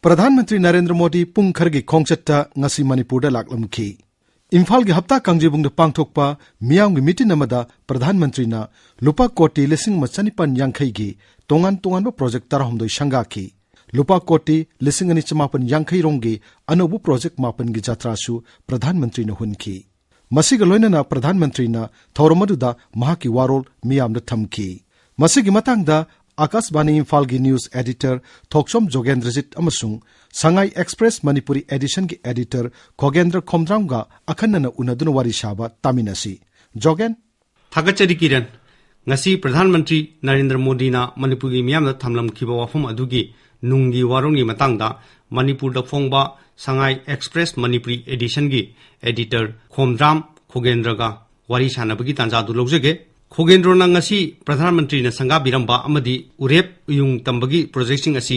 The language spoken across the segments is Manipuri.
प्रधानमंत्री नरेंद्र मोदी पुंग खरगी खोंगचट्टा ngasi Manipurda laklamki. Imphal gi hapta kangjibungda pangthokpa miyamgi mitin amada प्रधानमंत्री ना लुपा कोटी लिसिंग मचनिपन यांखै gi tongan tonganba project tarahumdoi shangaki. लुपा कोटी लिसिंग अनि चमापन यांखै रोंगी अनोबु project मापन gi jatrasu प्रधानमंत्री न हुनकी. मसिग लोइनना प्रधानमंत्री ना थौरमदुदा महाकी वारोल मियामदा थमकी. मसिगी मतंगदा आकाशवाणी इम्फाल की न्यूज एडिटर थोक्सोम जोगेंद्रजित अमसुंग संगाई एक्सप्रेस मणिपुरी एडिशन की एडिटर खोगेंद्र खोमद्रांगा अखन्नना उनदुन वारी शाबा तामिनसी जोगेन थागचरी किरण ngasi प्रधानमंत्री नरेंद्र मोदी ना मणिपुरी मियामदा थमलमखिबा वाफम अदुगी नुंगी वारोंगी मतंगदा मणिपुरदा फोंगबा संगाई एक्सप्रेस मणिपुरी एडिशन की एडिटर खोमद्राम खोगेंद्रगा वारी सानबगी तांजादु लौजगे खोगेंद्रना ngasi प्रधानमंत्री ने संगा बिरंबा अमदी उरेप उयुंग तंबगी प्रोजेक्टिंग असि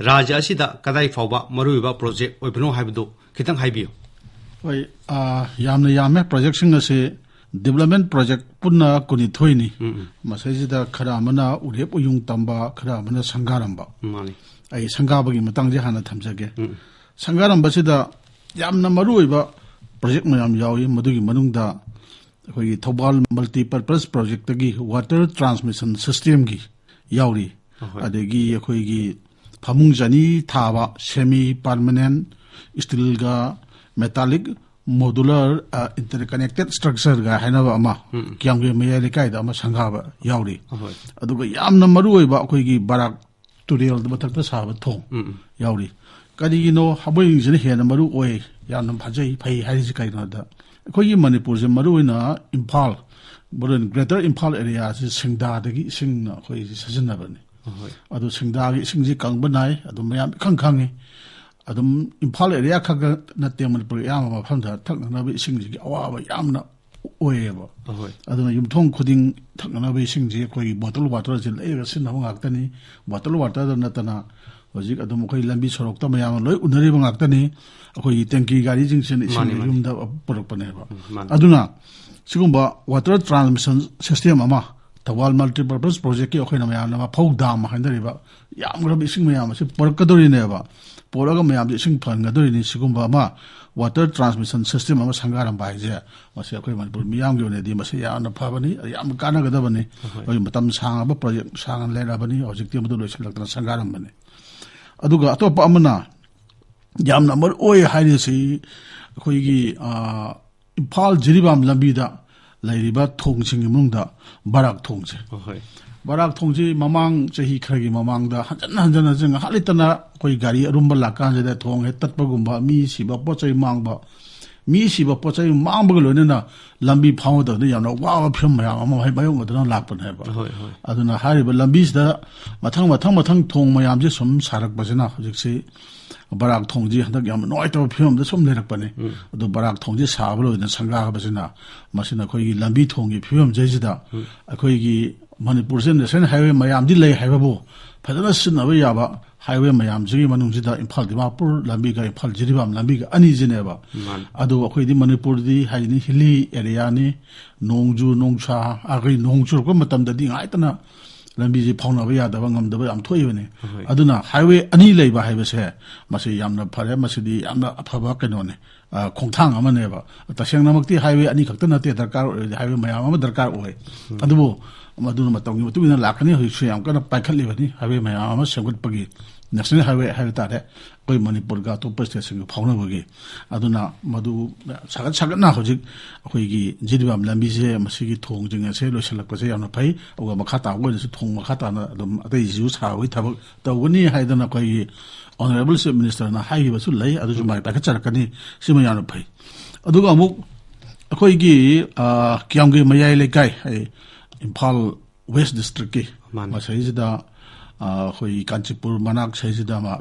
राज्य असिदा कदाई फावबा मरुइबा प्रोजेक्ट ओइबनो हाइबदो खितंग हाइबियो ओइ यामने यामे प्रोजेक्टिंग असे डेवलपमेंट प्रोजेक्ट पुन्ना कुनि थोइनी मसैजिदा खरा मना उरेप उयुंग तंबा खरा मना संगारंबा मानी आई संगाबगी मतंग जे हाना थमजगे संगारंबसिदा यामना मरुइबा प्रोजेक्ट मयाम यावी मदुगी मनुंगदा अखोई थौबाल मल्टीपर्पज प्रोजेक्ट की वाटर ट्रांसमिशन सिस्टम की यावरी अदेगी अखोई की फमुंग जनी थाबा सेमी परमानेंट स्टील का मेटालिक मॉड्यूलर इंटरकनेक्टेड स्ट्रक्चर का हैनबा अमा क्यांगे मेया लेकाई दा अमा संगाबा यावरी अदुगा यामना मरुओइबा अखोई की बराक तुरेल मथक्ता साबा थोंग यावरी करिगिनो हबोइंग जने हेना मरु ओइ यामना फजै फै हाइजि काइनोदा अखोई मणिपुर से मरुइना इम्फाल बरन ग्रेटर इम्फाल एरिया से सिंगदादगी सिंग अखोई सजनबने अदु सिंगदागी सिंगजी कंगबनाय अदु मयाम खंखंगे अदुम इम्फाल एरिया खग नते मणिपुर याम मफमदा थकनबे सिंगजी अवाबा यामना ओएबा अदुना युमथोंग खुदिंग थकनबे सिंगजी अखोई बोतल वाटर जे लेगा सिनबा गाक्तनी बोतल वाटर नतना हजिक अदुम अखोई लंबी सड़कता मयाम लोय उनरिबा गाक्तनी अखोई टंकी गाड़ी जिंगसन इसिंग युमदा पुरकपनेबा अदुना सिगुंबा वाटर ट्रांसमिशन सिस्टम अमा थवाल मल्टीपर्पज प्रोजेक्ट की अखोई मयाम फौ दाम हाइदरिबा यामग्रब इसिंग मयाम से पुरकदोरिनेबा पोरगा मयाम इसिंग फनगदोरिनि सिगुंबा अमा वाटर ट्रांसमिशन सिस्टम अमा संगारम बाइजे मसे अखोई मनपुर मियाम गे ओनेदि मसे यामना फबनी याम कानगदबनी ओइ मतम सांगबा प्रोजेक्ट सांगन लेराबनी हजिकति मदु लोइसलक्तना संगारम बने अदुगा अतोपा अमना यामना मर ओय हाइरिसि अखोइगी इम्फाल जिरिबाम लंबीदा लैरिबा थोंगसिंग मनुंगदा बराक थोंगसे बराक थोंगसे ममांग चही खरगी ममांगदा हजन हजन जंग हालितना कोई गाड़ी अरुंबा लाकान जेदा थोंग हे तत्पगुंबा मी सिबा पोचै मांगबा मी सिबा पोचै मांगबग लोनेना लंबी फाउदा यामना वावा फिल्म मयाम अमा हाइ बायोंग दना लाकपन हेबा अदुना हारिबा लंबीसदा मथंग मथंग मथंग थोंग मयाम जे सुम सारक बजना हजिकसे बराक थोंगजी हंदक याम नोइतो फिल्म द सुम लेरकपने अदु बराक थोंगजी साबलो इन संगा बजना मसिना खोई लंबी थोंगी फिल्म जेजिदा अखोईगी मणिपुर से नेशनल हाईवे मयाम दि लै हाइबबो फजना सिनबा याबा हाईवे मयाम जिगी मनुंगजिदा इम्फाल दिमापुर लंबी का इम्फाल जिरिबाम लंबी का अनि जिनेबा अदु अखोईदी मणिपुर दी हाइनी हिली एरिया नि नोंगजु नोंगसा आगै नोंगचुर को मतम ददि गाइतना लंबी जी फाउनबा यादबा ngमदबा याम थोइबने अदुना हाईवे अनि लैबा हाइबसे मसे यामना फरे मसेदी यामना अफबा कनोने खोंथांग अमनेबा तसेंगनमक्ति हाईवे अनि खक्ता नते दरकार हाईवे मयाम अमा दरकार ओय अदुबो मदुना मतंगी मतुबिना लाखनी होइसु याम कना पाइखलिबनी हाईवे मयाम अमा सेंगुटपगी नेशनल हाईवे हाईवे तारे कोई मणिपुर का तो स्टेशन फाउनबगी अदुना मदु सागत सागतना होजिक अखोइगी जिरिबाम लंबी से मसिगी थोंगजिंग से लोइसलकपसे यामना फै अगो मखा तागोइनसु थोंग मखा ताना अदुम अतै जु सावै थबक तौगनी हाइदना कोइ ऑनरेबल चीफ मिनिस्टर ना हाइबसु लै अदुजु माइ पाइखचरकनी सिमा यामना फै अदुगा अमुक अखोइगी क्यांगे मयाइ लेकाइ इम्फाल वेस्ट डिस्ट्रिक्ट की मसैजिदा अखोइ कांचीपुर मनाक सैजिदा मा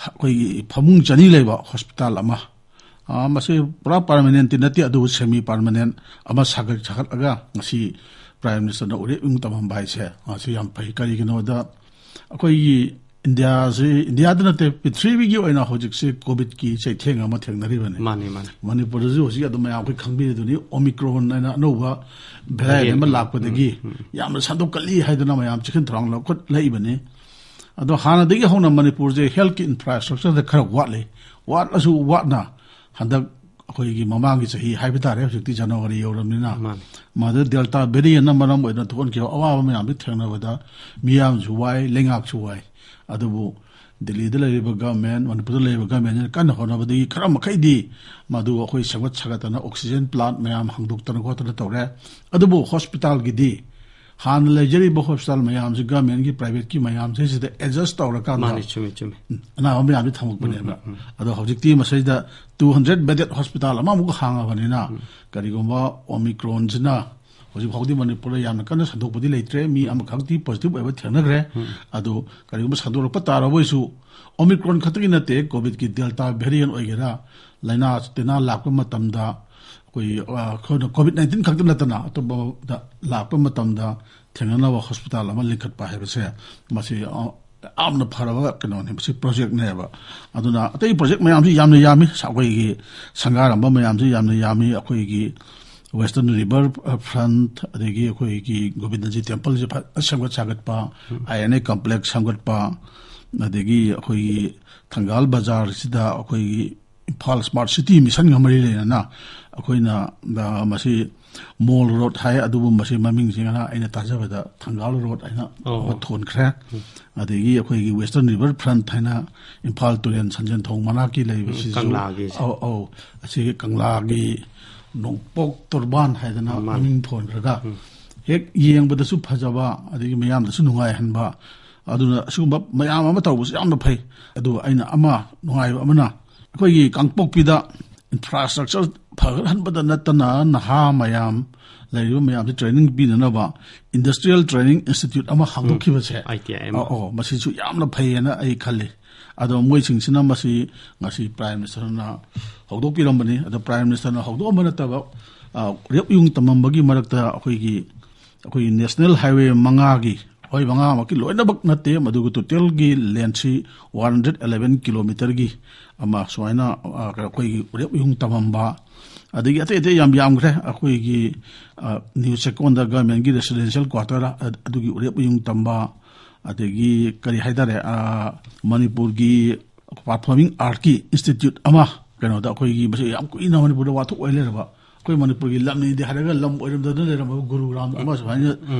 अखोइ फमुंग जनी लेबा हॉस्पिटल अमा मसे पूरा परमानेंट नति अदु सेमी परमानेंट अमा सागक छखलगा ngasi प्राइम मिनिस्टर ना उरे उंग तमम बाइसे ngasi याम फै करिगनोदा अखोइ इंडिया से इंडिया दनते पृथ्वी की ओइना होजिक से कोविड की चैथेंग अमा थेंगनरिबने माने मणिपुर जो होसी अदु मयाम खै खंगबिदुनी ओमिक्रॉन ना नोवा भेराइट अमा लापदगी याम संदोक कली हाइदना मयाम चिकन थ्रंग लखत लैबने ꯑꯗꯣ ꯍꯥꯟꯅꯗꯒꯤ ꯍꯧꯅ ꯃꯅꯤꯄꯨꯔꯁꯦ ꯍꯦꯜꯊꯀꯤ ꯏꯟꯐ꯭ꯔꯥꯁ꯭ꯇ꯭ꯔꯛꯆꯔꯗ ꯈꯔ ꯋꯥꯠꯂꯁꯨ ꯋꯥꯠꯅ ꯍꯟꯗꯛ ꯑꯩꯈꯣꯏꯒꯤ ꯃꯃꯥꯡꯒꯤ ꯆꯍꯤ ꯍꯥꯏꯕ ꯇꯥꯔꯦ ꯍꯧꯖꯤꯛꯇꯤ ꯖꯅꯋꯥꯔꯤ ꯌꯧꯔꯕꯅꯤ나 ꯃꯗꯨ ꯗꯦꯜꯇꯥ ꯚꯦꯔꯤꯌꯟꯅ ꯃꯔꯝ ꯑꯣꯏꯗꯨꯅ ꯊꯣꯛꯍꯟꯈꯤꯕ ꯑꯋꯥꯕ ꯃꯌꯥꯝꯗꯨ ꯊꯦꯡꯅꯕꯗ ꯃꯤꯌꯥꯝꯁꯨ ꯋꯥꯏ ꯂꯩꯉꯥꯛꯁꯨ ꯋꯥꯏ ꯑꯗꯨꯕꯨ ꯗꯦꯜꯂꯤꯗ ꯂꯩꯔꯤꯕ ꯒꯚꯔꯟꯃꯦꯟꯠ ꯃꯅꯤꯄꯨꯔꯗ ꯂꯩꯔꯤꯕ ꯒꯚꯔꯟꯃꯦꯟꯠꯅ ꯀꯟꯅ ꯍꯣꯠꯅꯕꯗꯒꯤ ꯈꯔ ꯃꯈꯩꯗꯤ ꯃꯗꯨ ꯑꯩꯈꯣꯏ ꯁꯦꯝꯒꯠ ꯁꯥꯒꯠꯇꯅ ꯑꯣꯛꯁꯤꯖꯦꯟ ꯄ꯭ꯂꯥꯟꯠ ꯃꯌꯥꯝ ꯍꯥꯡꯗꯣꯛꯇꯅ ꯈꯣꯠꯇꯅ ꯇꯧꯔꯦ ꯑꯗꯨꯕꯨ ꯍꯣꯁꯄꯤꯇꯥꯜꯒꯤꯗꯤ ꯍꯥꯟꯅ ꯂꯩꯖꯔꯤꯕ ꯍꯣꯁꯄꯤꯇꯥꯜ ꯃꯌꯥꯝꯁꯤ ꯒꯚꯔꯟꯃꯦꯟꯠꯀꯤ ꯄ꯭ꯔꯥꯏꯚꯦꯠꯀꯤ ꯃꯌꯥꯝꯁꯤꯗ ꯑꯦꯗꯖꯁ ꯇꯧꯔꯀꯥꯟꯗ ꯑꯅꯥꯕ ꯃꯌꯥꯝꯁꯤ ꯊꯝꯃꯛꯄꯅꯦꯕ ꯑꯗꯣ ꯍꯧꯖꯤꯛꯇꯤ ꯃꯁꯤꯗ 200 ꯕꯦꯗꯦꯗ ꯍꯣꯁꯄꯤꯇꯥꯜ ꯑꯃꯃꯨꯛ ꯍꯥꯡꯉꯕꯅꯤꯅ ꯀꯔꯤꯒꯨꯝꯕ ꯑꯣꯃꯤꯀ꯭ꯔꯣꯟꯁꯤꯅ ꯍꯧꯖꯤꯛ ꯐꯥꯎꯗꯤ ꯃꯅꯤꯄꯨꯔꯗ ꯌꯥꯝꯅ ꯀꯟꯅ ꯁꯟꯗꯣꯛꯄꯗꯤ ꯂꯩꯇ꯭ꯔꯦ ꯃꯤ ꯑꯃꯈꯛꯇꯤ ꯄꯣꯖꯤꯇꯤꯚ ꯑꯣꯏꯕ ꯊꯦꯡꯅꯈ꯭ꯔꯦ ꯑꯗꯣ ꯀꯔꯤꯒꯨꯝꯕ ꯁꯟꯗꯣꯔꯛꯄ ꯇꯥꯔꯕꯁꯨ ꯑꯣꯃꯤꯀ꯭ꯔꯣꯟ ꯈꯛꯇꯒꯤ ꯅꯠꯇꯦ ꯀꯣꯚꯤꯗꯀꯤ ꯗꯦꯜꯇꯥ ꯚꯦꯔꯤꯌꯟ ꯑꯣꯏꯒꯦꯔꯥ ꯂꯩꯅꯥ ꯇꯤꯟꯅꯥ ꯂꯥꯛꯄ ꯃꯇꯝꯗ ꯑꯩꯈꯣꯏꯅ ꯀꯣꯚꯤꯗ-19 ꯈꯛꯇ ꯅꯠꯇꯅ ꯑꯇꯣꯞꯄꯗ ꯂꯥꯛꯄ ꯃꯇꯝꯗ ꯊꯦꯡꯅꯅꯕ ꯍꯣꯁꯄꯤꯇꯥꯜ ꯑꯃ ꯂꯤꯡꯈꯠꯄ ꯍꯥꯏꯕꯁꯦ ꯃꯁꯤ ꯌꯥꯝꯅ ꯐꯔꯕ ꯀꯩꯅꯣꯅꯤ ꯃꯁꯤ ꯄ꯭ꯔꯣꯖꯦꯛꯅꯦꯕ ꯑꯗꯨꯅ ꯑꯇꯩ ꯄ꯭ꯔꯣꯖꯦꯛ ꯃꯌꯥꯝꯁꯤ ꯌꯥꯝꯅ ꯌꯥꯝꯃꯤ ꯑꯩꯈꯣꯏꯒꯤ ꯁꯪꯒꯥꯔꯝꯕ ꯃꯌꯥꯝꯁꯤ ꯌꯥꯝꯅ ꯌꯥꯝꯃꯤ ꯑꯩꯈꯣꯏꯒꯤ ꯋꯦꯁꯇꯔꯟ ꯔꯤꯚꯔ ꯐ꯭ꯔꯟꯠ ꯑꯗꯒꯤ ꯑꯩꯈꯣꯏꯒꯤ ꯒꯣꯕꯤꯟꯗꯖꯤ ꯇꯦꯝꯄꯜꯁꯦ ꯐꯖꯅ ꯁꯦꯝꯒꯠ ꯁꯥꯒꯠꯄ INA ꯀꯝꯄ꯭ꯂꯦꯛꯁ ꯁꯦꯝꯒꯠꯄ ꯑꯗꯒꯤ ꯑꯩꯈꯣꯏꯒꯤ ꯊꯪꯒꯥꯜ ꯕꯖꯥꯔꯁꯤꯗ ꯑꯩꯈꯣꯏꯒꯤ ꯏꯝꯐꯥꯜ ꯁ꯭ꯃꯥꯔꯠ ꯁꯤꯇꯤ ꯃꯤꯁꯟꯒ ꯃꯔꯤ ꯂꯩꯅꯅ ꯑꯩꯈꯣꯏꯅ ꯃꯁꯤ ꯃꯣꯜ ꯔꯣꯗ ꯍꯥꯏ ꯑꯗꯨꯕꯨ ꯃꯁꯤ ꯃꯃꯤꯡꯁꯤꯡꯅ ꯑꯩꯅ ꯇꯥꯖꯕꯗ ꯊꯪꯒꯥꯜ ꯔꯣꯗ ꯍꯥꯏꯅ ꯊꯣꯟꯈ꯭ꯔꯦ ꯑꯗꯒꯤ ꯑꯩꯈꯣꯏꯒꯤ ꯋꯦꯁꯇꯔꯟ ꯔꯤꯚꯔ ꯐ꯭ꯔꯟꯠ ꯍꯥꯏꯅ ꯏꯝꯐꯥꯜ ꯇꯨꯔꯦꯟ ꯁꯟꯖꯦꯟꯊꯣꯡ ꯃꯅꯥꯛꯀꯤ ꯂꯩꯕꯁꯤꯁꯨ ꯑꯁꯤꯒꯤ ꯀꯪꯂꯥꯒꯤ ꯅꯣꯡꯄꯣꯛ ꯇꯣꯔꯕꯥꯟ ꯍꯥꯏꯗꯅ ꯃꯃꯤꯡ ꯊꯣꯟꯈ꯭ꯔꯒ ꯍꯦꯛ ꯌꯦꯡꯕꯗꯁꯨ ꯐꯖꯕ ꯑꯗꯒꯤ ꯃꯌꯥꯝꯗꯁꯨ ꯅꯨꯡꯉꯥꯏꯍꯟꯕ ꯑꯗꯨꯅ ꯑꯁꯤꯒꯨꯝꯕ ꯃꯌꯥꯝ ꯑꯃ ꯇꯧꯕꯁꯨ ꯌꯥꯝꯅ ꯐꯩ ꯑꯗꯨꯒ ꯑꯩꯅ ꯅꯨꯡꯉꯥꯏꯕ ꯑꯃꯅ ꯑꯩꯈꯣꯏꯒꯤ ꯀꯥꯡꯄꯣꯛꯄꯤꯗ ꯏꯟꯐ꯭ꯔꯥꯁ꯭ꯇ꯭ꯔꯛꯆꯔ ꯐꯒꯠꯍꯟꯕꯗ ꯅꯠꯇꯅ ꯅꯍꯥ ꯃꯌꯥꯝ ꯂꯩꯔꯤꯕ ꯃꯌꯥꯝꯁꯤ ꯇ꯭ꯔꯦꯅꯤꯡ ꯄꯤꯅꯅꯕ ꯏꯟꯗꯁꯇ꯭ꯔꯤꯌꯦꯜ ꯇ꯭ꯔꯦꯅꯤꯡ ꯏꯟꯁꯇꯤꯇ꯭ꯌꯨꯠ ꯑꯃ ꯍꯥꯡꯗꯣꯛꯈꯤꯕꯁꯦ ꯃꯁꯤꯁꯨ ꯌꯥꯝꯅ ꯐꯩꯌꯦꯅ ꯑꯩ ꯈꯜꯂꯤ ꯑꯗꯣ ꯃꯣꯏꯁꯤꯡꯁꯤꯅ ꯃꯁꯤ ꯉꯁꯤ ꯄ꯭ꯔꯥꯏꯝ ꯃꯤꯅꯤꯁꯇꯔꯅ ꯍꯧꯗꯣꯛꯄꯤꯔꯝꯕꯅꯤ ꯑꯗꯣ ꯄ꯭ꯔꯥꯏꯝ ꯃꯤꯅꯤꯁꯇꯔꯅ ꯍꯧꯗꯣꯛꯑꯝꯕ ꯅꯠꯇꯕ ꯎꯔꯦꯞ ꯌꯨꯡ ꯇꯝꯃꯝꯕꯒꯤ ꯃꯔꯛꯇ ꯑꯩꯈꯣꯏꯒꯤ ꯅꯦꯁꯅꯦꯜ ꯍꯥꯏꯋꯦ 5ꯒꯤ ꯍꯣꯏ 5ꯃꯛꯀꯤ ꯂꯣꯏꯅꯃꯛ ꯅꯠꯇꯦ ꯃꯗꯨꯒꯤ ꯇꯣꯇꯦꯜꯒꯤ ꯂꯦꯟꯁꯤ 111 ꯀꯤꯂꯣꯃꯤꯇꯔꯒꯤ ꯑꯃ ꯁꯨꯃꯥꯏꯅ ꯑꯩꯈꯣꯏꯒꯤ ꯎꯔꯦꯞ ꯌꯨꯡ ꯇꯝꯃꯝꯕ ꯑꯗꯒꯤ ꯑꯇꯩ ꯌꯥꯝ ꯌꯥꯝꯈ꯭ꯔꯦ ꯑꯩꯈꯣꯏꯒꯤ ꯅ꯭ꯌꯨ ꯆꯦꯛꯀꯣꯟꯗ ꯒꯚꯔꯟꯃꯦꯟꯠꯀꯤ ꯔꯦꯁꯤꯗꯦꯟꯁꯤꯌꯦꯜ ꯀ꯭ꯋꯥꯇꯔ ꯑꯗꯨꯒꯤ ꯎꯔꯦꯞ ꯌꯨꯡ ꯇꯝꯕ ꯑꯗꯒꯤ ꯀꯔꯤ ꯍꯥꯏꯇꯥꯔꯦ ꯃꯅꯤꯄꯨꯔꯒꯤ ꯄꯔꯐꯣꯔꯃꯤꯡ ꯑꯥꯔꯠꯀꯤ ꯏꯟꯁꯇꯤꯇ꯭ꯌꯨꯠ ꯑꯃ ꯀꯩꯅꯣꯗ ꯑꯩꯈꯣꯏꯒꯤ ꯃꯁꯤ ꯌꯥꯝ ꯀꯨꯏꯅ ꯃꯅꯤꯄꯨꯔꯗ ꯋꯥꯊꯣꯛ ꯑꯣꯏ ꯂꯩꯔꯕ ꯑꯩꯈꯣꯏ ꯃꯅꯤꯄꯨꯔꯒꯤ ꯂꯝꯅꯤꯗꯤ ꯍꯥꯏꯔꯒ ꯂꯝ ꯑꯣꯏꯔꯝꯗꯅ ꯂꯩꯔꯝꯕ ꯒꯨꯔꯨꯒ꯭ꯔꯥꯝ ꯑꯃ ꯁꯨꯃꯥꯏꯅ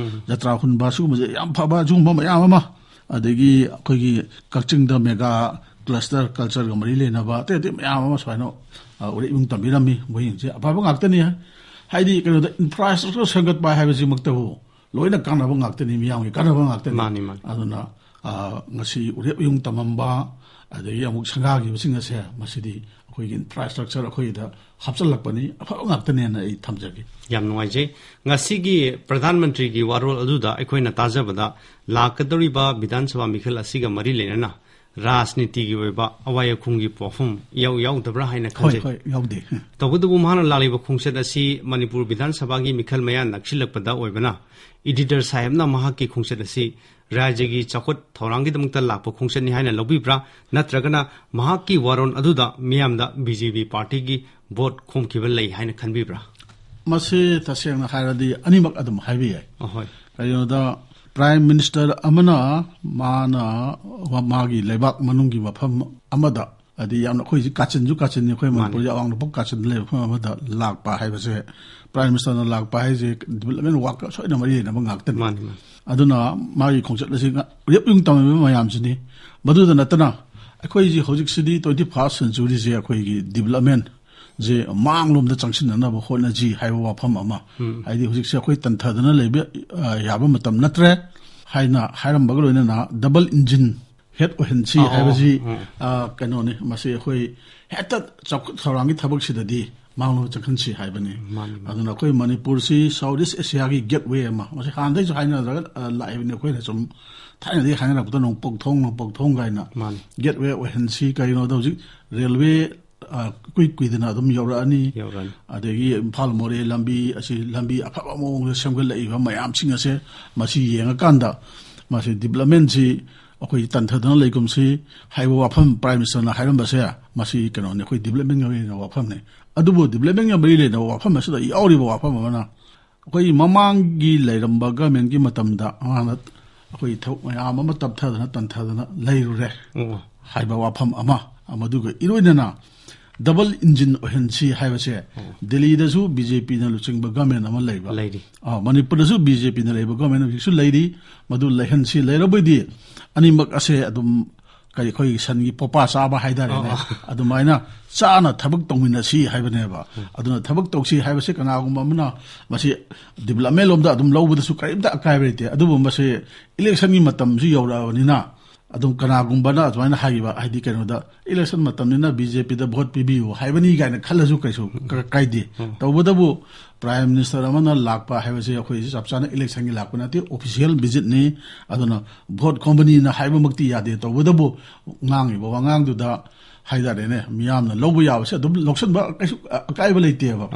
ꯖꯇ꯭ꯔꯥ ꯍꯨꯟꯕ ꯁꯤꯒꯨꯝꯕꯁꯦ ꯌꯥꯝ ꯐꯕ ꯁꯤꯒꯨꯝꯕ ꯃꯌꯥꯝ ꯑꯃ ꯑꯗꯒꯤ ꯑꯩꯈꯣꯏꯒꯤ ꯀꯛꯆꯤꯡꯗ ꯃꯦꯒꯥ ꯀ꯭ꯂꯁꯇꯔ ꯀꯜꯆꯔꯒ ꯃꯔꯤ ꯂꯩꯅꯕ ꯑꯇꯩ ꯃꯌꯥꯝ ꯑꯃ ꯁꯨꯃꯥꯏꯅ ꯎꯔꯦꯞ ꯌꯨꯡ ꯇꯝꯕꯤꯔꯝꯃꯤ ꯃꯣꯏꯁꯤꯡꯁꯦ ꯑꯐꯕ ꯉꯥꯛꯇꯅꯤ ꯍꯥꯏꯗꯤ ꯀꯩꯅꯣꯗ ꯏꯟꯐ꯭ꯔꯥꯁ꯭ꯇ꯭ꯔꯛꯆꯔ ꯁꯦꯝꯒꯠꯄ ꯍꯥꯏꯕꯁꯤꯃꯛꯇꯕꯨ ꯂꯣꯏꯅ ꯀꯥꯟꯅꯕ ꯉꯥꯛꯇꯅꯤ ꯃꯤꯌꯥꯝꯒꯤ ꯀꯥꯟꯅꯕ ꯉꯥꯛꯇꯅꯤ ꯑꯗꯨꯅ ꯉꯁꯤ ꯎꯔꯦꯞ ꯌꯨꯡ ꯇꯝꯃꯝꯕ ꯑꯗꯒꯤ ꯑꯃꯨꯛ ꯁꯪꯒꯥꯈꯤꯕꯁꯤꯡ ꯑꯁꯦ ꯃꯁꯤꯗꯤ ꯑꯩꯈꯣꯏꯒꯤ ꯏꯟꯐ꯭ꯔꯥꯁ꯭ꯇ꯭ꯔꯛꯆꯔ ꯑꯩꯈꯣꯏꯗ ꯍꯥꯞꯆꯤꯜꯂꯛꯄꯅꯤ ꯑꯐꯕ ꯉꯥꯛꯇꯅꯦꯅ ꯑꯩ ꯊꯝꯖꯒꯦ ꯌꯥꯝ ꯅꯨꯡꯉꯥꯏꯖꯩ ꯉꯁꯤꯒꯤ ꯄ꯭ꯔꯙꯥꯟ ꯃꯟꯇ꯭ꯔꯤꯒꯤ ꯋꯥꯔꯣꯜ ꯑꯗꯨꯗ ꯑꯩꯈꯣꯏꯅ ꯇꯥꯖꯕꯗ ꯂꯥꯛꯀꯗꯧꯔꯤꯕ ꯕꯤꯙꯥꯟ ꯁꯚꯥ ꯃꯤꯈꯜ ꯑꯁꯤꯒ ꯃꯔꯤ ꯂꯩꯅꯅ ꯔꯥꯖꯅꯤꯇꯤꯒꯤ ꯑꯣꯏꯕ ꯑꯋꯥꯏ ꯑꯈꯨꯝꯒꯤ ꯋꯥꯐꯝ ꯌꯥꯎꯗꯕ꯭ꯔꯥ ꯍꯥꯏꯅ ꯈꯟꯖꯩ ꯍꯣꯏ ꯌꯥꯎꯗꯦ ꯇꯧꯕꯇꯕꯨ ꯃꯍꯥꯛꯅ ꯂꯥꯛꯂꯤꯕ ꯈꯣꯡꯆꯠ ꯑꯁꯤ ꯃꯅꯤꯄꯨꯔ ꯕꯤꯙꯥꯟ ꯁꯚꯥꯒꯤ ꯃꯤꯈꯜ ꯃꯌꯥ ꯅꯛꯁꯤꯜꯂꯛꯄꯗ ꯑꯣꯏꯕꯅ ꯏꯗꯤꯇꯔ ꯁꯥꯍꯦꯕꯅ ꯃꯍꯥꯛꯀꯤ ꯈꯣꯡꯆꯠ ꯑꯁꯤ ꯔꯥꯖ꯭ꯌꯒꯤ ꯆꯥꯎꯈꯠ ꯊꯧꯔꯥꯡꯒꯤꯗꯃꯛꯇ ꯂꯥꯛꯄ ꯈꯣꯡꯆꯠꯅꯤ ꯍꯥꯏꯅ ꯂꯧꯕꯤꯕ꯭ꯔꯥ ꯅꯠꯇ꯭ꯔꯒꯅ ꯃꯍꯥꯛꯀꯤ ꯋꯥꯔꯣꯜ ꯑꯗꯨꯗ ꯃꯤꯌꯥꯝꯗ BJP ꯄꯥꯔꯇꯤꯒꯤ ꯚꯣꯠ ꯈꯣꯝꯈꯤꯕ ꯂꯩ ꯍꯥꯏꯅ ꯈꯟꯕꯤꯕ꯭ꯔꯥ ꯃꯁꯤ ꯇꯁꯦꯡꯅ ꯍꯥꯏꯔꯗꯤ ꯑꯅꯤꯃꯛ ꯑꯗꯨꯝ ꯍꯥꯏꯕ ꯌꯥꯏ ꯀꯩꯒꯤꯅꯣꯗ ꯄ꯭ꯔꯥꯏꯝ ꯃꯤꯅꯤꯁꯇꯔ ꯑꯃꯅ ꯃꯥꯒꯤ ꯂꯩꯕꯥꯛ ꯃꯅꯨꯡꯒꯤ ꯃꯐꯝ ꯑꯃꯗ ꯍꯥꯏꯗꯤ ꯌꯥꯝꯅ ꯑꯩꯈꯣꯏꯁꯤ ꯀꯥꯆꯤꯟꯁꯨ ꯀꯥꯆꯤꯟꯅꯤ ꯑꯩꯈꯣꯏ ꯃꯅꯤꯄꯨꯔꯁꯤ ꯑꯋꯥꯡ ꯅꯣꯡꯄꯣꯛ ꯀꯥꯆꯤꯟꯗ ꯂꯩꯕ ꯃꯐꯝ ꯑꯃꯗ ꯂꯥꯛꯄ ꯍꯥꯏꯕꯁꯦ ꯄ꯭ꯔꯥꯏꯝ ꯃꯤꯅꯤꯁꯇꯔꯅ ꯂꯥꯛꯄ ꯍꯥꯏꯁꯦ ꯗꯤꯕꯦꯂꯞꯃꯦꯟ ꯋꯥꯔꯛꯀ ꯁꯣꯏꯅ ꯃꯔꯤ ꯂꯩꯅꯕ ꯉꯥꯛꯇꯅꯤ ꯑꯗꯨꯅ ꯃꯥꯒꯤ ꯈꯣꯡꯆꯠ ꯑꯁꯤ ꯎꯔꯦꯞ ꯌꯨꯡ ꯇꯝꯃꯤꯕ ꯃꯌꯥꯝꯁꯤꯅꯤ ꯃꯗꯨꯗ ꯅꯠꯇꯅ ꯑꯩꯈꯣꯏꯁꯤ ꯍꯧꯖꯤꯛꯁꯤꯗꯤ 21st ꯁꯦꯟꯆꯨꯔꯤꯁꯦ ꯑꯩꯈꯣꯏꯒꯤ ꯗꯤꯕꯦꯂꯞꯃꯦꯟ ꯁꯦ ꯃꯥꯡꯂꯣꯝꯗ ꯆꯪꯁꯤꯟꯅꯅꯕ ꯍꯣꯠꯅꯖꯤ ꯍꯥꯏꯕ ꯋꯥꯐꯝ ꯑꯃ ꯍꯥꯏꯗꯤ ꯍꯧꯖꯤꯛꯁꯦ ꯑꯩꯈꯣꯏ ꯇꯟꯊꯗꯅ ꯂꯩꯕ ꯌꯥꯕ ꯃꯇꯝ ꯅꯠꯇ꯭ꯔꯦ ꯍꯥꯏꯅ ꯍꯥꯏꯔꯝꯕꯒ ꯂꯣꯏꯅꯅ ꯗꯕꯜ ꯏꯟꯖꯤꯟ ꯍꯦꯠ ꯑꯣꯏꯍꯟꯁꯤ ꯍꯥꯏꯕꯁꯤ ꯀꯩꯅꯣꯅꯤ ꯃꯁꯤ ꯑꯩꯈꯣꯏ ꯍꯦꯛꯇ ꯆꯥꯎꯈꯠ ꯊꯧꯔꯥꯡꯒꯤ ꯊꯕꯛꯁꯤꯗꯗꯤ ꯃꯥꯡꯂꯣꯝꯗ ꯆꯪꯍꯟꯁꯤ ꯍꯥꯏꯕꯅꯤ ꯑꯗꯨꯅ ꯑꯩꯈꯣꯏ ꯃꯅꯤꯄꯨꯔꯁꯤ ꯁꯥꯎꯠ ꯏꯁ ꯑꯦꯁꯤꯌꯥꯒꯤ ꯒꯦꯠꯋꯦ ꯑꯃ ꯃꯁꯤ ꯍꯥꯟꯅꯗꯒꯤꯁꯨ ꯍꯥꯏꯅꯔꯒ ꯂꯥꯛꯏꯕꯅꯤ ꯑꯩꯈꯣꯏꯅ ꯁꯨꯝ ꯊꯥꯏꯅꯗꯒꯤ ꯍꯥꯏꯅꯔꯛꯄꯗ ꯅꯣꯡꯄꯣꯛꯊꯣꯡ ꯀꯥꯏꯅ ꯒꯦꯠꯋꯦ ꯑꯣꯏꯍꯟꯁꯤ ꯀꯩꯅꯣꯗ ꯍꯧꯖꯤꯛ ꯔꯦꯜꯋꯦ ꯀꯨꯏꯗꯅ ꯑꯗꯨꯝ ꯌꯧꯔꯛꯑꯅꯤ ꯑꯗꯒꯤ ꯏꯝꯐꯥꯜ ꯃꯣꯔꯦ ꯂꯝꯕꯤ ꯑꯁꯤ ꯂꯝꯕꯤ ꯑꯐꯕ ꯃꯑꯣꯡꯗ ꯁꯦꯝꯒꯠꯂꯛꯏꯕ ꯃꯌꯥꯝꯁꯤꯡ ꯑꯁꯦ ꯃꯁꯤ ꯌꯦꯡꯉꯀꯥꯟꯗ ꯃꯁꯤ ꯗꯤꯕꯦꯂꯞꯃꯦꯟꯁꯤ ꯑꯩꯈꯣꯏ ꯇꯟꯊꯗꯅ ꯂꯩꯒꯨꯝꯁꯤ ꯍꯥꯏꯕ ꯋꯥꯐꯝ ꯄ꯭ꯔꯥꯏꯝ ꯃꯤꯅꯤꯁꯇꯔꯅ ꯍꯥꯏꯔꯝꯕꯁꯦ ꯃꯁꯤ ꯀꯩꯅꯣꯅꯤ ꯑꯩꯈꯣꯏ ꯗꯤꯕꯦꯂꯞꯃꯦꯟꯒ ꯃꯔꯤ ꯂꯩꯅꯕ ꯋꯥꯐꯝꯅꯤ ꯑꯗꯨꯕꯨ ꯗꯤꯕꯦꯂꯞꯃꯦꯟꯒ ꯃꯔꯤ ꯂꯩꯅꯕ ꯋꯥꯐꯝ ꯑꯁꯤꯗ ꯌꯥꯎꯔꯤꯕ ꯋꯥꯐꯝ ꯑꯃꯅ ꯑꯩꯈꯣꯏ ꯃꯃꯥꯡꯒꯤ ꯂꯩꯔꯝꯕ ꯒꯚꯔꯟꯃꯦꯟꯠꯀꯤ ꯃꯇꯝꯗ ꯑꯩꯈꯣꯏ ꯊꯕꯛ ꯃꯌꯥꯝ ꯑꯃ ꯇꯞꯊꯗꯅ ꯇꯟꯊꯗꯅ ꯂꯩꯔꯨꯔꯦ ꯍꯥꯏꯕ ꯋꯥꯐꯝ ꯑꯃ ꯑꯃꯗꯨꯒ ꯏꯔꯣꯏꯅꯅ ꯗꯕꯜ ꯏꯟꯖꯤꯟ ꯑꯣꯏꯍꯟꯁꯤ ꯍꯥꯏꯕꯁꯦ ꯗꯦꯜꯂꯤꯗꯁꯨ ꯕꯤꯖꯦꯄꯤꯅ ꯂꯨꯆꯤꯡꯕ ꯒꯚꯔꯟꯃꯦꯟ ꯑꯃ ꯂꯩꯕ ꯃꯅꯤꯄꯨꯔꯗꯁꯨ ꯕꯤꯖꯦꯄꯤꯅ ꯂꯩꯕ ꯒꯚꯔꯟꯃꯦꯟ ꯍꯧꯖꯤꯛꯁꯨ ꯂꯩꯔꯤ ꯃꯗꯨ ꯂꯩꯍꯟꯁꯤ ꯂꯩꯔꯕꯗꯤ ꯑꯅꯤꯃꯛ ꯑꯁꯦ ꯑꯗꯨꯝ ꯑꯩꯈꯣꯏꯒꯤ ꯁꯟꯒꯤ ꯄꯣꯄꯥ ꯆꯥꯕ ꯍꯥꯏꯇꯥꯔꯦꯅꯦ ꯑꯗꯨꯃꯥꯏꯅ ꯆꯥꯅ ꯊꯕꯛ ꯇꯧꯃꯤꯟꯅꯁꯤ ꯍꯥꯏꯕꯅꯦꯕ ꯑꯗꯨꯅ ꯊꯕꯛ ꯇꯧꯁꯤ ꯍꯥꯏꯕꯁꯤ ꯀꯅꯥꯒꯨꯝꯕ ꯑꯃꯅ ꯃꯁꯤ ꯗꯤꯕꯦꯂꯞꯃꯦꯟ ꯂꯣꯝꯗ ꯑꯗꯨꯝ ꯂꯧꯕꯗꯁꯨ ꯀꯔꯤꯝꯇ ꯑꯀꯥꯏꯕ ꯂꯩꯇꯦ ꯑꯗꯨꯕꯨ ꯃꯁꯤ ꯏꯂꯦꯛꯁꯟꯒꯤ ꯃꯇꯝꯁꯨ ꯌꯧꯔꯛꯑꯕꯅꯤ나 ꯑꯗꯨꯝ ꯀꯅꯥꯒꯨꯝꯕꯅ ꯑꯗꯨꯃꯥꯏꯅ ꯍꯥꯏꯈꯤꯕ ꯍꯥꯏꯗꯤ ꯀꯩꯅꯣꯗ ꯏꯂꯦꯛꯁꯟ ꯃꯇꯝꯅꯤꯅ ꯕꯤꯖꯦꯄꯤꯗ ꯚꯣꯠ ꯄꯤꯕꯤꯌꯨ ꯍꯥꯏꯕꯅꯤ ꯀꯥꯏꯅ ꯈꯜꯂꯁꯨ ꯀꯩꯁꯨ ꯀꯥꯏꯗꯦ ꯇꯧꯕꯇꯕꯨ ꯄ꯭ꯔꯥꯏꯝ ꯃꯤꯅꯤꯁꯇꯔ ꯑꯃꯅ ꯂꯥꯛꯄ ꯍꯥꯏꯕꯁꯤ ꯑꯩꯈꯣꯏꯁꯤ ꯆꯞ ꯆꯥꯅ ꯏꯂꯦꯛꯁꯟꯒꯤ ꯂꯥꯛꯄ ꯅꯠꯇꯦ ꯑꯣꯐꯤꯁꯤꯌꯦꯜ ꯚꯤꯖꯤꯠꯅꯤ ꯑꯗꯨꯅ ꯚꯣꯠ ꯈꯣꯝꯕꯅꯤꯅ ꯍꯥꯏꯕꯃꯛꯇꯤ ꯌꯥꯗꯦ ꯇꯧꯕꯇꯕꯨ ꯉꯥꯡꯉꯤꯕ ꯋꯥꯉꯥꯡꯗꯨꯗ ꯍꯥꯏꯇꯥꯔꯦꯅꯦ ꯃꯤꯌꯥꯝꯅ ꯂꯧꯕ ꯌꯥꯕꯁꯦ ꯑꯗꯨꯝ ꯂꯧꯁꯟꯕ ꯀꯩꯁꯨ ꯑꯀꯥꯏꯕ ꯂꯩꯇꯦꯕ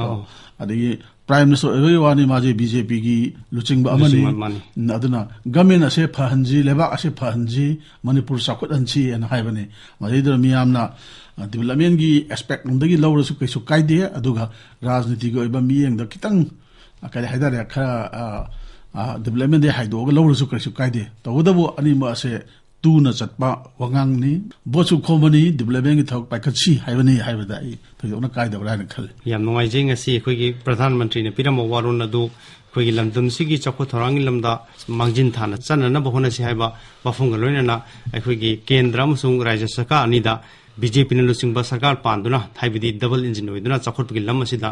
ꯑꯗꯒꯤ ꯄ꯭ꯔꯥꯏꯝ ꯃꯤꯅꯤꯁꯇꯔ ꯑꯣꯏꯕꯒꯤ ꯋꯥꯅꯤ ꯃꯥꯁꯦ ꯕꯤꯖꯦꯄꯤꯒꯤ ꯂꯨꯆꯤꯡꯕ ꯑꯃꯅꯤ ꯑꯗꯨꯅ ꯒꯚꯔꯟꯃꯦꯟ ꯑꯁꯦ ꯐꯍꯟꯁꯤ ꯂꯩꯕꯥꯛ ꯑꯁꯦ ꯐꯍꯟꯁꯤ ꯃꯅꯤꯄꯨꯔ ꯆꯥꯎꯈꯠꯍꯟꯁꯤ ꯍꯥꯏꯅ ꯍꯥꯏꯕꯅꯤ ꯃꯁꯤꯗ ꯃꯤꯌꯥꯝꯅ ꯗꯤꯕꯦꯂꯞꯃꯦꯟꯒꯤ ꯑꯦꯁꯄꯦꯛ ꯂꯣꯝꯗꯒꯤ ꯂꯧꯔꯁꯨ ꯀꯩꯁꯨ ꯀꯥꯏꯗꯦ ꯑꯗꯨꯒ ꯔꯥꯖꯅꯤꯇꯤꯒꯤ ꯑꯣꯏꯕ ꯃꯤꯠꯌꯦꯡꯗ ꯈꯤꯇꯪ ꯀꯔꯤ ꯍꯥꯏꯇꯥꯔꯦ ꯈꯔ ꯗꯤꯕꯦꯂꯞꯃꯦꯟꯗꯒꯤ ꯍꯥꯏꯗꯣꯛꯑꯒ ꯂꯧꯔꯁꯨ ꯀꯩꯁꯨ ꯀꯥꯏꯗꯦ ꯇꯧꯕꯇꯕꯨ ꯑꯅꯤꯃꯛ ꯑꯁꯦ ꯇꯨꯅ ꯆꯠꯄ ꯋꯥꯉꯥꯡꯅꯤ ꯚꯣꯠꯁꯨ ꯈꯣꯝꯕꯅꯤ ꯗꯤꯕꯦꯂꯞꯃꯦꯟꯒꯤ ꯊꯕꯛ ꯄꯥꯏꯈꯠꯁꯤ ꯍꯥꯏꯕꯅꯤ ꯍꯥꯏꯕꯗ ꯑꯩ ꯊꯣꯏꯗꯣꯛꯅ ꯀꯥꯏꯗꯕ꯭ꯔꯥ ꯍꯥꯏꯅ ꯈꯜꯂꯤ ꯌꯥꯝ ꯅꯨꯡꯉꯥꯏꯖꯩ ꯉꯁꯤ ꯑꯩꯈꯣꯏꯒꯤ ꯄ꯭ꯔꯙꯥꯟ ꯃꯟꯇ꯭ꯔꯤꯅ ꯄꯤꯔꯝꯕ ꯋꯥꯔꯣꯜ ꯑꯗꯨ ꯑꯩꯈꯣꯏꯒꯤ ꯂꯝꯗꯝꯁꯤꯒꯤ ꯆꯥꯎꯈꯠ ꯊꯧꯔꯥꯡꯒꯤ ꯂꯝꯗ ꯃꯥꯡꯖꯤꯟ ꯊꯥꯅ ꯆꯠꯅꯅꯕ ꯍꯣꯠꯅꯁꯤ ꯍꯥꯏꯕ ꯋꯥꯐꯝꯒ ꯂꯣꯏꯅꯅ ꯑꯩꯈꯣꯏꯒꯤ ꯀꯦꯟꯗ꯭ꯔ ꯑꯃꯁꯨꯡ ꯔꯥꯖ꯭ꯌ ꯁꯔꯀꯥꯔ ꯑꯅꯤꯗ ꯕꯤꯖꯦꯄꯤꯅ ꯂꯨꯆꯤꯡꯕ ꯁꯔꯀꯥꯔ ꯄꯥꯟꯗꯨꯅ ꯍꯥꯏꯕꯗꯤ ꯗꯕꯜ ꯏꯟꯖꯤꯟ ꯑꯣꯏꯗꯨꯅ ꯆꯥꯎꯈꯠꯄꯒꯤ ꯂꯝ ꯑꯁꯤꯗ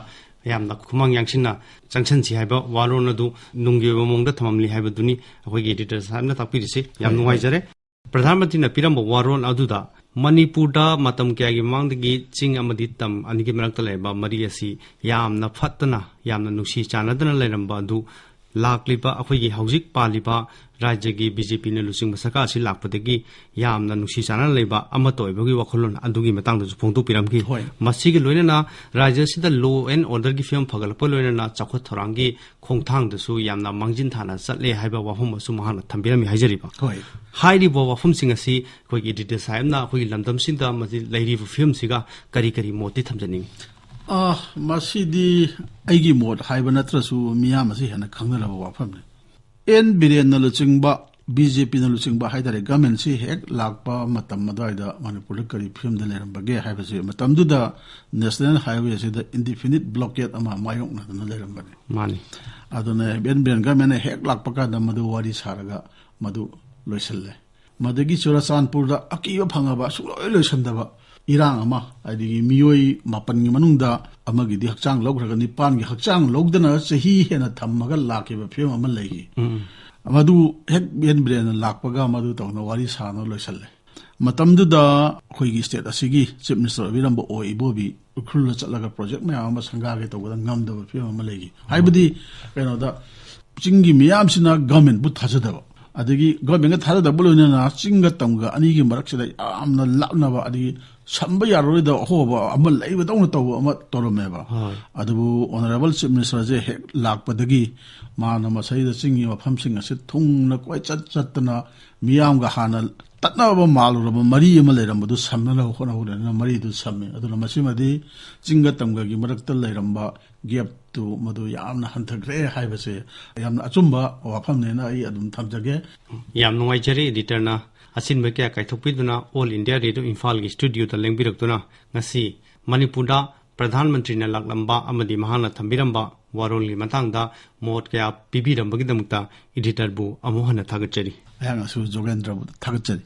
ꯌꯥꯝꯅ ꯈꯨꯃꯥꯡ ꯌꯥꯡꯁꯤꯟꯅ ꯆꯪꯁꯤꯟꯁꯤ ꯍꯥꯏꯕ ꯋꯥꯔꯣꯜ ꯑꯗꯨ ꯅꯨꯡꯒꯤ ꯑꯣꯏꯕ ꯃꯑꯣꯡꯗ ꯊꯝꯃꯝꯂꯤ ꯍꯥꯏꯕꯗꯨꯅꯤ ꯑꯩꯈꯣꯏꯒꯤ ꯑꯦꯗꯤꯇꯔ ꯁꯥꯍꯦꯕꯅ ꯇꯥꯛꯄꯤꯔꯤꯁꯤ ꯌꯥꯝ ꯅꯨꯡꯉꯥꯏꯖꯔꯦ ꯄ꯭ꯔꯙꯥꯟ ꯃꯟꯇ꯭ꯔꯤꯅ ꯄꯤꯔꯝꯕ ꯋꯥꯔꯣꯜ ꯑꯗꯨꯗ ꯃꯅꯤꯄꯨꯔꯗ ꯃꯇꯝ ꯀꯌꯥꯒꯤ ꯃꯃꯥꯡꯗꯒꯤ ꯆꯤꯡ ꯑꯃꯗꯤ ꯇꯝ ꯑꯅꯤꯒꯤ ꯃꯔꯛꯇ ꯂꯩꯔꯤꯕ ꯃꯔꯤ ꯑꯁꯤ ꯌꯥꯝꯅ ꯐꯠꯇꯅ ꯌꯥꯝꯅ ꯅꯨꯡꯁꯤ ꯆꯥꯟꯅꯗꯅ ꯂꯩꯔꯝꯕ ꯑꯗꯨ ꯂꯥꯛꯂꯤꯕ ꯑꯩꯈꯣꯏꯒꯤ ꯍꯧꯖꯤꯛ ꯄꯥꯜꯂꯤꯕ ꯔꯥಜ್ꯌꯒꯤ ꯕꯤꯖꯦꯄꯤꯅ ꯂꯨꯆꯤꯡꯕ ꯁꯔꯀꯥꯔ ꯑꯁꯤ ꯂꯥꯛꯄꯗꯒꯤ ꯌꯥꯝꯅ ꯅꯨꯡꯁꯤ ꯆꯥꯟꯅꯅ ꯂꯩꯕ ꯑꯃꯠꯇ ꯑꯣꯏꯕꯒꯤ ꯋꯥꯈꯜꯂꯣꯟ ꯑꯗꯨꯒꯤ ꯃꯇꯥꯡꯗꯁꯨ ꯐꯣꯡꯗꯣꯛꯄꯤꯔꯝꯈꯤ ꯃꯁꯤꯒꯤ ꯂꯣꯏꯅꯅ ꯔꯥಜ್ꯌ ꯑꯁꯤꯗ ꯂꯣ ꯑꯦꯟ ꯑꯣꯔꯗꯔꯒꯤ ꯐꯤꯕꯝ ꯐꯒꯠꯂꯛꯄ ꯂꯣꯏꯅꯅ ꯆꯥꯎꯈꯠ ꯊꯧꯔꯥꯡꯒꯤ ꯈꯣꯡꯊꯥꯡꯗꯁꯨ ꯌꯥꯝꯅ ꯃꯥꯡꯖꯤꯟ ꯊꯥꯅ ꯆꯠꯂꯦ ꯍꯥꯏꯕ ꯋꯥꯐꯝ ꯑꯃꯁꯨ ꯃꯍꯥꯛꯅ ꯊꯝꯕꯤꯔꯝꯃꯤ ꯍꯥꯏꯖꯔꯤꯕ ꯍꯥꯏꯔꯤꯕ ꯋꯥꯐꯝꯁꯤꯡ ꯑꯁꯤ ꯑꯩꯈꯣꯏꯒꯤ ꯑꯦꯗꯤꯇꯔ ꯁꯥꯍꯦꯕꯅ ꯑꯩꯈꯣꯏꯒꯤ ꯂꯝꯗꯝꯁꯤꯗ ꯂꯩꯔꯤꯕ ꯐꯤꯕꯝꯁꯤꯒ ꯀꯔꯤ ꯀꯔꯤ ꯃꯣꯠꯇꯤ ꯊꯝꯖꯅꯤꯡꯉꯤ ꯃꯁꯤꯗꯤ ꯑꯩꯒꯤ ꯃꯣꯠ ꯍꯥꯏꯕ ꯅꯠꯇ꯭ꯔꯁꯨ ꯃꯤꯌꯥꯝ ꯑꯁꯤ ꯍꯦꯟꯅ ꯈꯪꯅꯔꯕ ꯋꯥꯐꯝꯅꯤ ꯑꯦꯟ ꯕꯤꯔꯦꯟꯅ ꯂꯨꯆꯤꯡꯕ ꯕꯤꯖꯦꯄꯤꯅ ꯂꯨꯆꯤꯡꯕ ꯍꯥꯏꯇꯥꯔꯦ ꯒꯚꯔꯟꯃꯦꯟꯁꯤ ꯍꯦꯛ ꯂꯥꯛꯄ ꯃꯇꯝ ꯑꯗꯨꯋꯥꯏꯗ ꯃꯅꯤꯄꯨꯔꯗ ꯀꯔꯤ ꯐꯤꯕꯝꯗ ꯂꯩꯔꯝꯕꯒꯦ ꯍꯥꯏꯕꯁꯤ ꯃꯇꯝꯗꯨꯗ ꯅꯦꯁꯅꯦꯜ ꯍꯥꯏꯋꯦ ꯑꯁꯤꯗ ꯏꯟꯗꯤꯐꯤꯅꯤꯠ ꯕ꯭ꯂꯣꯀꯦꯠ ꯑꯃ ꯃꯥꯌꯣꯛꯅꯗꯨꯅ ꯂꯩꯔꯝꯕꯅꯤ ꯃꯥꯅꯤ ꯑꯗꯨꯅ ꯑꯦꯟ ꯕꯤꯔꯦꯟ ꯒꯚꯔꯟꯃꯦꯟꯅ ꯍꯦꯛ ꯂꯥꯛꯄ ꯀꯥꯟꯗ ꯃꯗꯨ ꯋꯥꯔꯤ ꯁꯥꯔꯒ ꯃꯗꯨ ꯂꯣꯏꯁꯤꯜꯂꯦ ꯃꯗꯒꯤ ꯆꯨꯔꯆꯥꯟꯄꯨꯔꯗ ꯑꯀꯤꯕ ꯐꯪꯉꯕ ꯁꯨꯡꯂꯣꯏ ꯂꯣꯏꯁꯤꯟꯗꯕ ꯏꯔꯥꯡ ꯑꯃ ꯍꯥꯏꯗꯤ ꯃꯤꯑꯣꯏ 7ꯒꯤ ꯃꯅꯨꯡꯗ ꯑꯃꯒꯤꯗꯤ ꯍꯛꯆꯥꯡ ꯂꯧꯈ꯭ꯔꯒ 9ꯒꯤ ꯍꯛꯆꯥꯡ ꯂꯧꯗꯅ ꯆꯍꯤ ꯍꯦꯟꯅ ꯊꯝꯃꯒ ꯂꯥꯛꯈꯤꯕ ꯐꯤꯕꯝ ꯑꯃ ꯂꯩꯈꯤ ꯃꯗꯨ ꯍꯦꯛ ꯑꯦꯟ ꯕꯤꯔꯦꯟꯅ ꯂꯥꯛꯄꯒ ꯃꯗꯨ ꯇꯧꯅ ꯋꯥꯔꯤ ꯁꯥꯅ ꯂꯣꯏꯁꯤꯜꯂꯦ ꯃꯇꯝꯗꯨꯗ ꯑꯩꯈꯣꯏꯒꯤ ꯁ꯭ꯇꯦꯠ ꯑꯁꯤꯒꯤ ꯆꯤꯞ ꯃꯤꯅꯤꯁꯇꯔ ꯑꯣꯏꯕꯤꯔꯝꯕ ꯑꯣ ꯏꯕꯣꯕꯤ ꯎꯈ꯭ꯔꯨꯜꯗ ꯆꯠꯂꯒ ꯄ꯭ꯔꯣꯖꯦꯛ ꯃꯌꯥꯝ ꯑꯃ ꯁꯪꯒꯥꯒꯦ ꯇꯧꯕꯗ ꯉꯝꯗꯕ ꯐꯤꯕꯝ ꯑꯃ ꯂꯩꯈꯤ ꯍꯥꯏꯕꯗꯤ ꯀꯩꯅꯣꯗ ꯆꯤꯡꯒꯤ ꯃꯤꯌꯥꯝꯁꯤꯅ ꯒꯚꯔꯟꯃꯦꯟꯕꯨ ꯊꯥꯖꯗꯕ ꯑꯗꯒꯤ ꯒꯚꯔꯟꯃꯦꯟꯒ ꯊꯥꯖꯗꯕ ꯂꯣꯏꯅꯅ ꯆꯤꯡꯒ ꯇꯝꯒ ꯑꯅꯤꯒꯤ ꯃꯔꯛꯁꯤꯗ ꯌꯥꯝꯅ ꯂꯥꯞꯅꯕ ꯑꯗꯒꯤ ꯁꯝꯕ ꯌꯥꯔꯣꯏꯗꯕ ꯑꯍꯣꯕ ꯑꯃ ꯂꯩꯕꯗꯧꯅ ꯇꯧꯕ ꯑꯃ ꯇꯧꯔꯝꯃꯦꯕ ꯑꯗꯨꯕꯨ ꯑꯣꯅꯔꯦꯕꯜ ꯆꯤꯞ ꯃꯤꯅꯤꯁꯇꯔꯁꯦ ꯍꯦꯛ ꯂꯥꯛꯄꯗꯒꯤ ꯃꯥꯅ ꯃꯁꯩꯗ ꯆꯤꯡꯒꯤ ꯃꯐꯝꯁꯤꯡ ꯑꯁꯤ ꯊꯨꯡꯅ ꯀꯣꯏꯆꯠ ꯆꯠꯇꯅ ꯃꯤꯌꯥꯝꯒ ꯍꯥꯟꯅ ꯇꯠꯅꯕ ꯃꯥꯜꯂꯨꯔꯕ ꯃꯔꯤ ꯑꯃ ꯂꯩꯔꯝꯕꯗꯨ ꯁꯝꯅꯅꯕ ꯍꯣꯠꯅꯍꯧꯗꯅ ꯃꯔꯤꯗꯨ ꯁꯝꯃꯤ ꯑꯗꯨꯅ ꯃꯁꯤꯃꯗꯤ ꯆꯤꯡꯒ ꯇꯝꯒꯒꯤ ꯃꯔꯛꯇ ꯂꯩꯔꯝꯕ ꯒꯦꯞꯇꯨ ꯃꯗꯨ ꯌꯥꯝꯅ ꯍꯟꯊꯈ꯭ꯔꯦ ꯍꯥꯏꯕꯁꯦ ꯌꯥꯝꯅ ꯑꯆꯨꯝꯕ ꯋꯥꯐꯝꯅꯦꯅ ꯑꯩ ꯑꯗꯨꯝ ꯊꯝꯖꯒꯦ ꯌꯥꯝ ꯅꯨꯡꯉꯥꯏꯖꯔꯦ ꯑꯦꯗꯤꯇꯔꯅ ꯑꯁꯤꯟꯕ ꯀꯌꯥ ꯀꯥꯏꯊꯣꯛꯄꯤꯗꯨꯅ ꯑꯣꯜ ꯏꯟꯗꯤꯌꯥ ꯔꯦꯗꯤꯑꯣ ꯏꯝꯐꯥꯜꯒꯤ ꯁ꯭ꯇꯨꯗꯤꯑꯣꯗ ꯂꯦꯡꯕꯤꯔꯛꯇꯨꯅ ꯉꯁꯤ ꯃꯅꯤꯄꯨꯔꯗ ꯄ꯭ꯔꯙꯥꯟ ꯃꯟꯇ꯭ꯔꯤꯅ ꯂꯥꯛꯂꯝꯕ ꯑꯃꯗꯤ ꯃꯍꯥꯛꯅ ꯊꯝꯕꯤꯔꯝꯕ ꯋꯥꯔꯣꯜꯒꯤ ꯃꯇꯥꯡꯗ ꯃꯣꯠ ꯀꯌꯥ ꯄꯤꯕꯤꯔꯝꯕꯒꯤꯗꯃꯛꯇ ꯑꯦꯗꯤꯇꯔꯕꯨ ꯑꯃꯨꯛ ꯍꯟꯅ ꯊꯥꯒꯠꯆꯔꯤ ꯑꯩꯍꯥꯛꯅꯁꯨ ꯖꯣꯒꯦꯟꯗ꯭ꯔꯕꯨ ꯊꯥꯒꯠꯆꯔꯤ